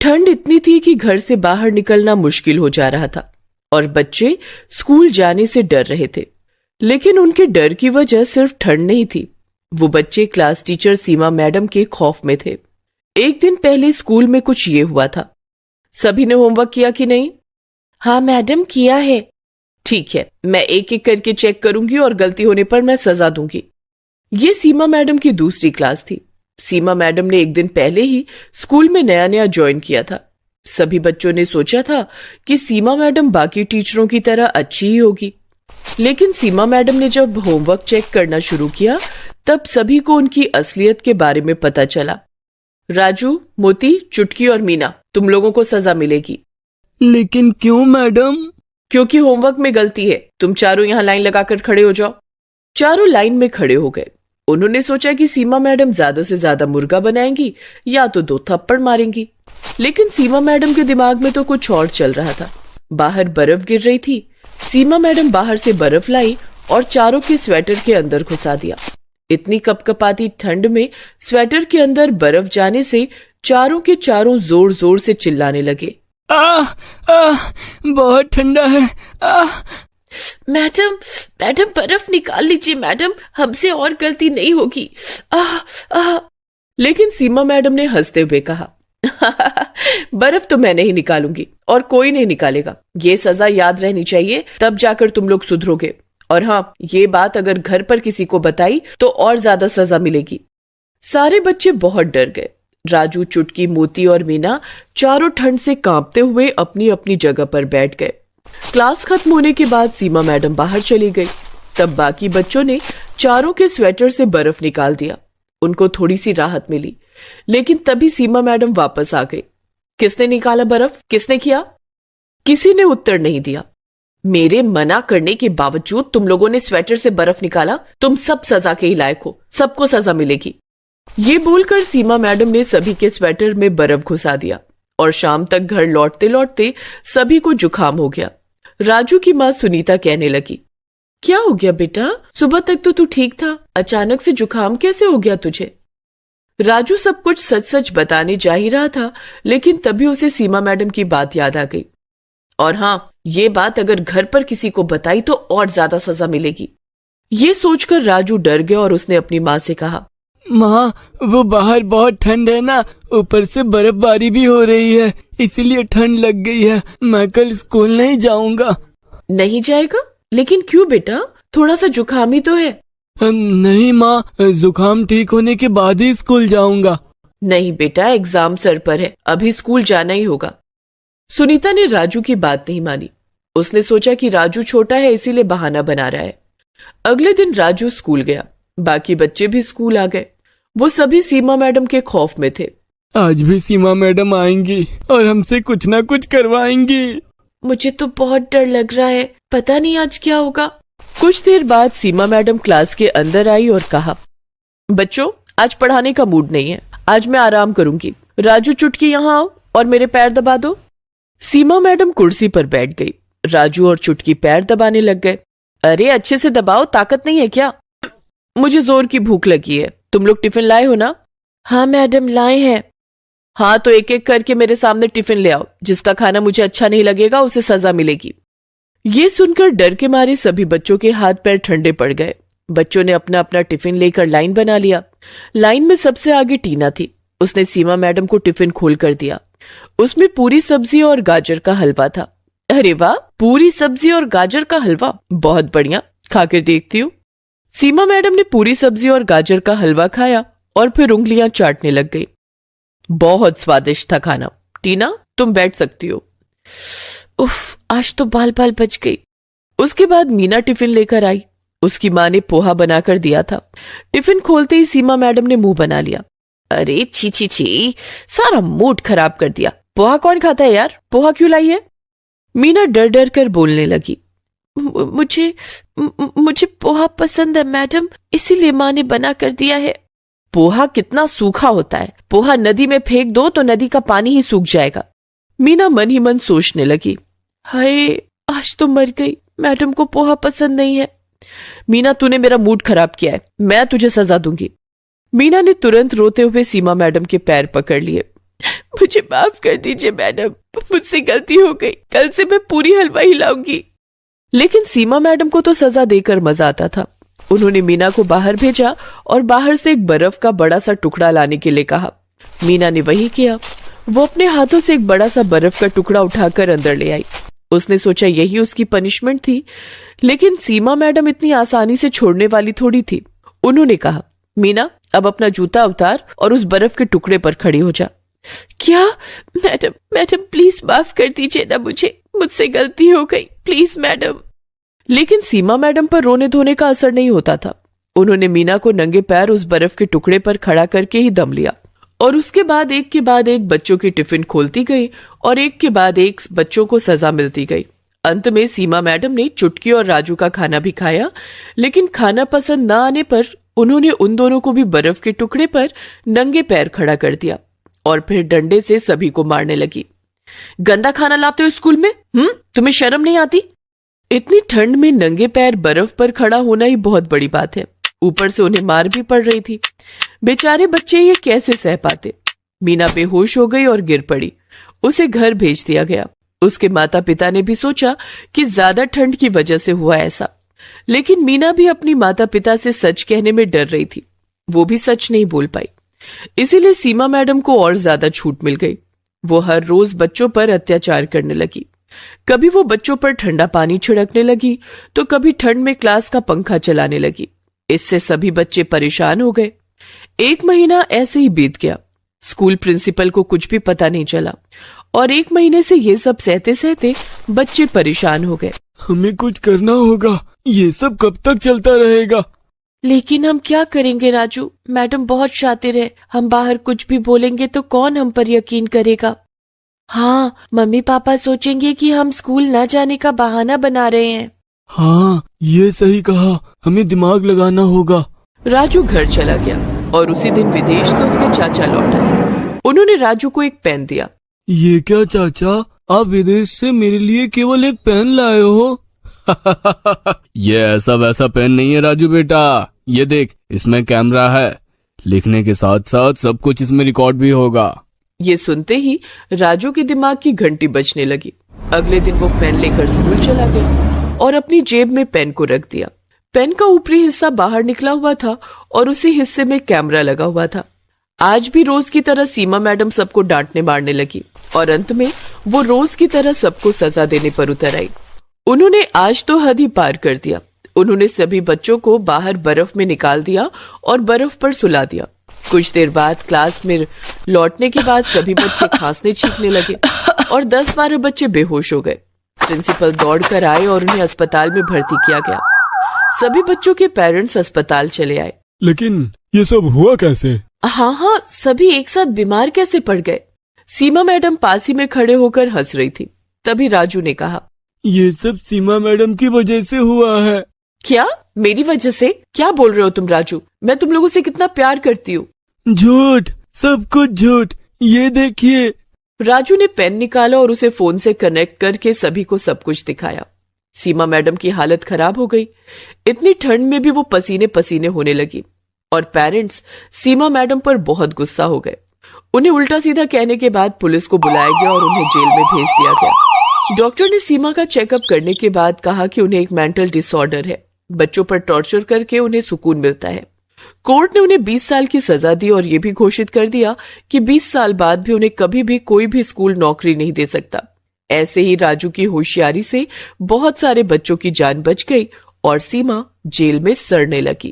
ठंड इतनी थी कि घर से बाहर निकलना मुश्किल हो जा रहा था और बच्चे स्कूल जाने से डर रहे थे। लेकिन उनके डर की वजह सिर्फ ठंड नहीं थी, वो बच्चे क्लास टीचर सीमा मैडम के खौफ में थे। एक दिन पहले स्कूल में कुछ ये हुआ था। सभी ने होमवर्क किया कि नहीं? हाँ मैडम, किया है। ठीक है, मैं एक एक करके चेक करूंगी और गलती होने पर मैं सजा दूंगी। ये सीमा मैडम की दूसरी क्लास थी। सीमा मैडम ने एक दिन पहले ही स्कूल में नया नया ज्वाइन किया था। सभी बच्चों ने सोचा था कि सीमा मैडम बाकी टीचरों की तरह अच्छी ही होगी। लेकिन सीमा मैडम ने जब होमवर्क चेक करना शुरू किया तब सभी को उनकी असलियत के बारे में पता चला। राजू, मोती, चुटकी और मीना, तुम लोगों को सजा मिलेगी। लेकिन क्यों मैडम? क्योंकि होमवर्क में गलती है। तुम चारों यहाँ लाइन लगाकर खड़े हो जाओ। चारों लाइन में खड़े हो गए। उन्होंने सोचा कि सीमा मैडम ज्यादा से ज्यादा मुर्गा बनाएंगी या तो 2 थप्पड़ मारेंगी। लेकिन सीमा मैडम के दिमाग में तो कुछ और चल रहा था। बाहर बर्फ गिर रही थी। सीमा मैडम बाहर से बर्फ लाई और चारों के स्वेटर के अंदर घुसा दिया। इतनी कपकपाती ठंड में स्वेटर के अंदर बर्फ जाने से चारों के चारों जोर जोर से चिल्लाने लगे। बहुत ठंडा है। मैडम, बर्फ निकाल लीजिए मैडम, हमसे और गलती नहीं होगी। लेकिन सीमा मैडम ने हंसते हुए कहा, बर्फ तो मैं नहीं निकालूंगी और कोई नहीं निकालेगा। ये सजा याद रहनी चाहिए, तब जाकर तुम लोग सुधरोगे। और हाँ, ये बात अगर घर पर किसी को बताई तो और ज्यादा सजा मिलेगी। सारे बच्चे बहुत डर गए। राजू, चुटकी, मोती और मीना चारों ठंड से कांपते हुए अपनी अपनी जगह पर बैठ गए। क्लास खत्म होने के बाद सीमा मैडम बाहर चली गई। तब बाकी बच्चों ने चारों के स्वेटर से बर्फ निकाल दिया। उनको थोड़ी सी राहत मिली। लेकिन तभी सीमा मैडम वापस आ गई। किसने निकाला बर्फ? किसने किया? किसी ने उत्तर नहीं दिया। मेरे मना करने के बावजूद तुम लोगों ने स्वेटर से बर्फ निकाला। तुम सब सजा के ही लायक हो, सबको सजा मिलेगी। ये बोलकर सीमा मैडम ने सभी के स्वेटर में बर्फ घुसा दिया और शाम तक घर लौटते लौटते सभी को जुकाम हो गया। राजू की माँ सुनीता कहने लगी, क्या हो गया बेटा? सुबह तक तो तू ठीक था, अचानक से जुकाम कैसे हो गया तुझे? राजू सब कुछ सच सच बताने जा ही रहा था, लेकिन तभी उसे सीमा मैडम की बात याद आ गई। और हाँ, ये बात अगर घर पर किसी को बताई तो और ज्यादा सजा मिलेगी। ये सोचकर राजू डर गया और उसने अपनी माँ से कहा, माँ, वो बाहर बहुत ठंड है ना, ऊपर से बर्फबारी भी हो रही है, इसीलिए ठंड लग गई है। मैं कल स्कूल नहीं जाऊंगा। नहीं जाएगा? लेकिन क्यों बेटा? थोड़ा सा जुकाम ही तो है। नहीं माँ, जुकाम ठीक होने के बाद ही स्कूल जाऊंगा। नहीं बेटा, एग्जाम सर पर है, अभी स्कूल जाना ही होगा। सुनीता ने राजू की बात नहीं मानी। उसने सोचा कि राजू छोटा है इसीलिए बहाना बना रहा है। अगले दिन राजू स्कूल गया। बाकी बच्चे भी स्कूल आ गए। वो सभी सीमा मैडम के खौफ में थे। आज भी सीमा मैडम आएंगी और हमसे कुछ ना कुछ करवाएंगी। मुझे तो बहुत डर लग रहा है, पता नहीं आज क्या होगा। कुछ देर बाद सीमा मैडम क्लास के अंदर आई और कहा, बच्चों, आज पढ़ाने का मूड नहीं है, आज मैं आराम करूंगी। राजू, चुटकी यहाँ आओ और मेरे पैर दबा दो। सीमा मैडम कुर्सी पर बैठ गई। राजू और चुटकी पैर दबाने लग गए। अरे अच्छे से दबाओ, ताकत नहीं है क्या? मुझे जोर की भूख लगी है। तुम लोग टिफिन लाए हो ना? हाँ मैडम, लाए हैं। हाँ, तो एक एक करके मेरे सामने टिफिन ले आओ। जिसका खाना मुझे अच्छा नहीं लगेगा उसे सजा मिलेगी। ये सुनकर डर के मारे सभी बच्चों के हाथ पैर ठंडे पड़ गए। बच्चों ने अपना अपना टिफिन लेकर लाइन बना लिया। लाइन में सबसे आगे टीना थी। उसने सीमा मैडम को टिफिन खोल कर दिया। उसमें पूरी सब्जी और गाजर का हलवा था। अरे वाह, पूरी सब्जी और गाजर का हलवा, बहुत बढ़िया, खाकर देखती हूँ। सीमा मैडम ने पूरी सब्जी और गाजर का हलवा खाया और फिर उंगलियां चाटने लग गई। बहुत स्वादिष्ट था खाना। टीना, तुम बैठ सकती हो। उफ, आज तो बाल बाल बच गई। उसके बाद मीना टिफिन लेकर आई। उसकी माँ ने पोहा बनाकर दिया था। टिफिन खोलते ही सीमा मैडम ने मुंह बना लिया। अरे छी छी छी, सारा मूड खराब कर दिया। पोहा कौन खाता है यार? पोहा क्यों लाई है? मीना डर डर कर बोलने लगी। मुझे पोहा पसंद है मैडम, इसीलिए माँ ने बना कर दिया है। पोहा कितना सूखा होता है, पोहा नदी में फेंक दो तो नदी का पानी ही सूख जाएगा। मीना मन ही मन सोचने लगी, हाय आज तो मर गई, मैडम को पोहा पसंद नहीं है। मीना, तूने मेरा मूड खराब किया है, मैं तुझे सजा दूंगी। मीना ने तुरंत रोते हुए सीमा मैडम के पैर पकड़ लिए। मुझे माफ कर दीजिए मैडम, मुझसे गलती हो गई, कल से मैं पूरी हलवा हिलाऊंगी। लेकिन सीमा मैडम को तो सजा देकर मजा आता था। उन्होंने मीना को बाहर भेजा और बाहर से एक बर्फ का बड़ा सा टुकड़ा लाने के लिए कहा। मीना ने वही किया। वो अपने हाथों से एक बड़ा सा बर्फ का टुकड़ा उठाकर अंदर ले आई। उसने सोचा यही उसकी पनिशमेंट थी, लेकिन सीमा मैडम इतनी आसानी से छोड़ने वाली थोड़ी थी। उन्होंने कहा, मीना अब अपना जूता उतार और उस बर्फ के टुकड़े पर खड़ी हो जा। क्या? मैडम प्लीज माफ कर दीजिए ना मुझसे गलती हो गई, प्लीज मैडम। लेकिन सीमा मैडम पर रोने धोने का असर नहीं होता था। उन्होंने मीना को नंगे पैर उस बर्फ के टुकड़े पर खड़ा करके ही दम लिया और उसके बाद एक के बाद एक बच्चों की टिफिन खोलती गई और एक के बाद एक बच्चों को सजा मिलती गई। अंत में सीमा मैडम ने चुटकी और राजू का खाना भी खाया, लेकिन खाना पसंद न आने पर उन्होंने उन दोनों को भी बर्फ के टुकड़े पर नंगे पैर खड़ा कर दिया और फिर डंडे से सभी को मारने लगी। गंदा खाना लाते हो स्कूल में? तुम्हें शर्म नहीं आती? इतनी ठंड में नंगे पैर बर्फ पर खड़ा होना ही बहुत बड़ी बात है। ऊपर से उन्हें मार भी पड़ रही थी। बेचारे बच्चे ये कैसे सह पाते। मीना बेहोश हो गई और गिर पड़ी। उसे घर भेज दिया गया। उसके माता पिता ने भी सोचा कि ज्यादा ठंड की वजह से हुआ ऐसा, लेकिन मीना भी अपनी माता पिता से सच कहने में डर रही थी। वो भी सच नहीं बोल पाई। इसीलिए सीमा मैडम को और ज्यादा छूट मिल गई। वो हर रोज बच्चों पर अत्याचार करने लगी। कभी वो बच्चों पर ठंडा पानी छिड़कने लगी तो कभी ठंड में क्लास का पंखा चलाने लगी। इससे सभी बच्चे परेशान हो गए। 1 महीना ऐसे ही बीत गया। स्कूल प्रिंसिपल को कुछ भी पता नहीं चला और 1 महीने से ये सब सहते सहते बच्चे परेशान हो गए। हमें कुछ करना होगा, ये सब कब तक चलता रहेगा? लेकिन हम क्या करेंगे राजू? मैडम बहुत शातिर है। हम बाहर कुछ भी बोलेंगे तो कौन हम पर यकीन करेगा? हाँ, मम्मी पापा सोचेंगे कि हम स्कूल न जाने का बहाना बना रहे हैं। हाँ, ये सही कहा, हमें दिमाग लगाना होगा। राजू घर चला गया और उसी दिन विदेश से उसके चाचा लौट आए। उन्होंने राजू को एक पेन दिया। ये क्या चाचा, आप विदेश से मेरे लिए केवल एक पेन लाए हो? ये ऐसा वैसा पेन नहीं है राजू बेटा, ये देख, इसमें कैमरा है। लिखने के साथ साथ सब कुछ इसमें रिकॉर्ड भी होगा। ये सुनते ही राजू के दिमाग की घंटी बजने लगी। अगले दिन वो पेन लेकर स्कूल चला गया और अपनी जेब में पेन को रख दिया। पेन का ऊपरी हिस्सा बाहर निकला हुआ था और उसी हिस्से में कैमरा लगा हुआ था। आज भी रोज की तरह सीमा मैडम सबको डांटने मारने लगी और अंत में वो रोज की तरह सबको सजा देने पर उतर आई। उन्होंने आज तो हद ही पार कर दिया। उन्होंने सभी बच्चों को बाहर बर्फ में निकाल दिया और बर्फ पर सुला दिया। कुछ देर बाद क्लास में लौटने के बाद सभी बच्चे खांसने छींकने लगे और 10-12 बच्चे बेहोश हो गए। प्रिंसिपल दौड़कर आए और उन्हें अस्पताल में भर्ती किया गया। सभी बच्चों के पेरेंट्स अस्पताल चले आए। लेकिन ये सब हुआ कैसे? हाँ, सभी एक साथ बीमार कैसे पड़ गए? सीमा मैडम पास ही में खड़े होकर हंस रही थी। तभी राजू ने कहा, ये सब सीमा मैडम की वजह से हुआ है। क्या? मेरी वजह से? क्या बोल रहे हो तुम राजू? मैं तुम लोगों से कितना प्यार करती हूँ। झूठ, सब कुछ झूठ। ये देखिए। राजू ने पेन निकाला और उसे फोन से कनेक्ट करके सभी को सब कुछ दिखाया। सीमा मैडम की हालत खराब हो गई। इतनी ठंड में भी वो पसीने पसीने होने लगी और पेरेंट्स सीमा मैडम पर बहुत गुस्सा हो गए। उन्हें उल्टा सीधा कहने के बाद पुलिस को बुलाया गया और उन्हें जेल में भेज दिया गया। डॉक्टर ने सीमा का चेकअप करने के बाद कहा कि उन्हें एक मेंटल डिसऑर्डर है। बच्चों पर टॉर्चर करके उन्हें सुकून मिलता है। कोर्ट ने उन्हें 20 साल की सजा दी और यह भी घोषित कर दिया कि 20 साल बाद भी उन्हें कभी भी कोई भी स्कूल नौकरी नहीं दे सकता। ऐसे ही राजू की होशियारी से बहुत सारे बच्चों की जान बच गई और सीमा जेल में सड़ने लगी।